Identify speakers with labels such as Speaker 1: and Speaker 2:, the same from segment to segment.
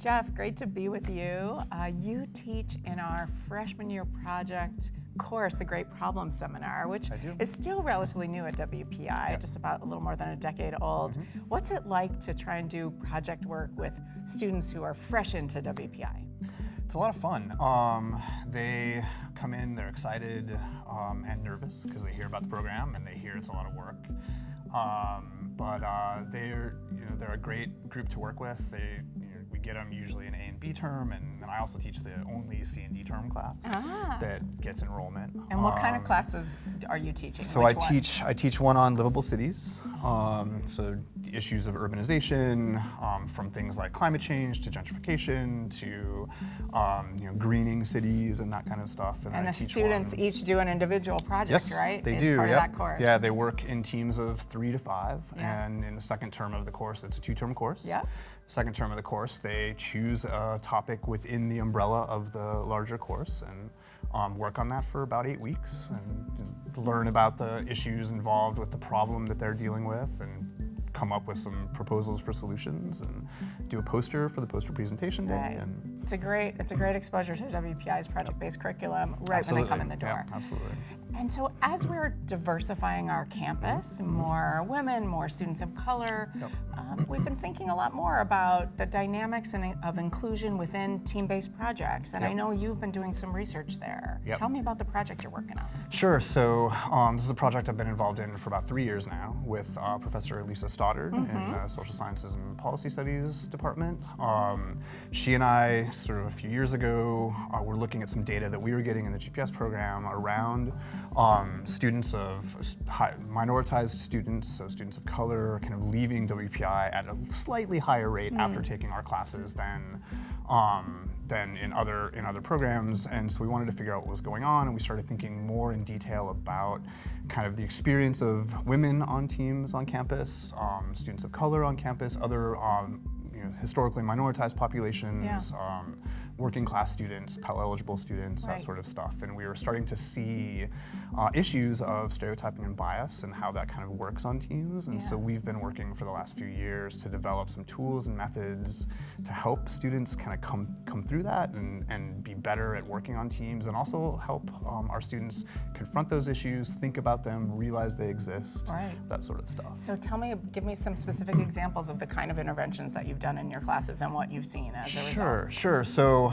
Speaker 1: Geoff, great to be with you. You teach in our freshman year project course, the Great Problem Seminar, which is still relatively new at WPI, just about a little more than a decade old. What's it like to try and do project work with students who are fresh into WPI?
Speaker 2: It's a lot of fun. They come in, they're excited and nervous because they hear about the program and they hear it's a lot of work. But they're a great group to work with. We get them usually an A and B term, and I also teach the only C and D term class that gets enrollment.
Speaker 1: And what kind of classes are you teaching?
Speaker 2: So I teach one on livable cities, so issues of urbanization, from things like climate change to gentrification to greening cities and that kind of stuff.
Speaker 1: And the students each do an individual project, right?
Speaker 2: Yes, they do.
Speaker 1: Part of that course.
Speaker 2: Yeah, they work in teams of 3 to 5, and in the second term of the course, it's a 2-term course.
Speaker 1: Yeah.
Speaker 2: Second term of the course, they choose a topic within the umbrella of the larger course and work on that for about 8 weeks and learn about the issues involved with the problem that they're dealing with and come up with some proposals for solutions and do a poster for the poster presentation day.
Speaker 1: Right.
Speaker 2: And
Speaker 1: it's a great exposure to WPI's project-based curriculum right when they come in the door.
Speaker 2: Yeah, absolutely.
Speaker 1: And so as we're diversifying our campus, more women, more students of color, we've been thinking a lot more about the dynamics of inclusion within team-based projects. And I know you've been doing some research there. Tell me about the project you're working on.
Speaker 2: Sure. So this is a project I've been involved in for about 3 years now with Professor Lisa Stoddard in the Social Sciences and Policy Studies department. She and I, sort of a few years ago, were looking at some data that we were getting in the GPS program around students of minoritized students, so students of color, kind of leaving WPI at a slightly higher rate after taking our classes than in other programs. And so we wanted to figure out what was going on, and we started thinking more in detail about kind of the experience of women on teams on campus, students of color on campus, other historically minoritized populations, working class students, Pell eligible students, that sort of stuff. And we were starting to see issues of stereotyping and bias and how that kind of works on teams. And so we've been working for the last few years to develop some tools and methods to help students kind of come through that and be better at working on teams, and also help our students confront those issues, think about them, realize they exist, that sort of stuff.
Speaker 1: So give me some specific examples of the kind of interventions that you've done in your classes and what you've seen as a result.
Speaker 2: Sure. So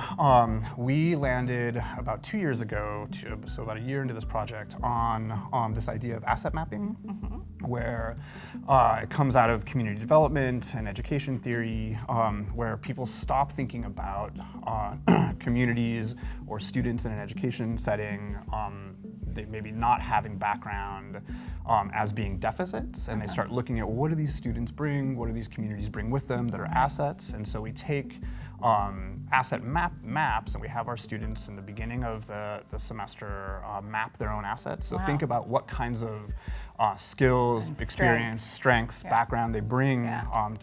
Speaker 2: we landed about 2 years ago, so about a year into this project, on this idea of asset mapping, where it comes out of community development and education theory, where people stop thinking about communities or students in an education setting, they maybe not having background as being deficits, and they start looking at, well, what do these students bring, what do these communities bring with them that are assets. And so we take asset maps, and we have our students in the beginning of the semester map their own assets. So think about what kinds of skills, and experience, strengths, background they bring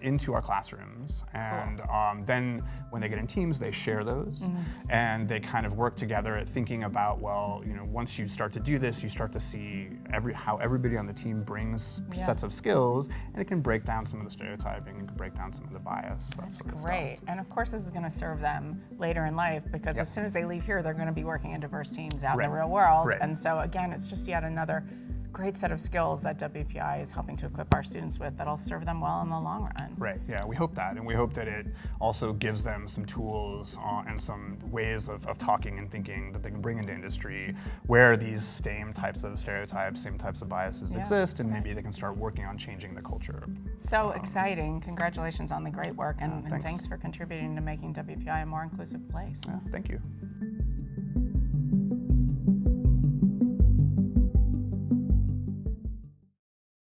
Speaker 2: into our classrooms. And then when they get in teams, they share those, and they kind of work together at thinking about, well, once you start to do this, you start to see how everybody on the team brings sets of skills, and it can break down some of the stereotyping, and can break down some of the bias.
Speaker 1: That's great. And of course, this is going to serve them later in life, because as soon as they leave here, they're going to be working in diverse teams out in the real world. And so again, it's just yet another great set of skills that WPI is helping to equip our students with that'll serve them well in the long run.
Speaker 2: Right, yeah, we hope that. And we hope that it also gives them some tools and some ways of talking and thinking that they can bring into industry where these same types of stereotypes, same types of biases exist, and maybe they can start working on changing the culture.
Speaker 1: So exciting. Congratulations on the great work, and thanks for contributing to making WPI a more inclusive place.
Speaker 2: Yeah, thank you.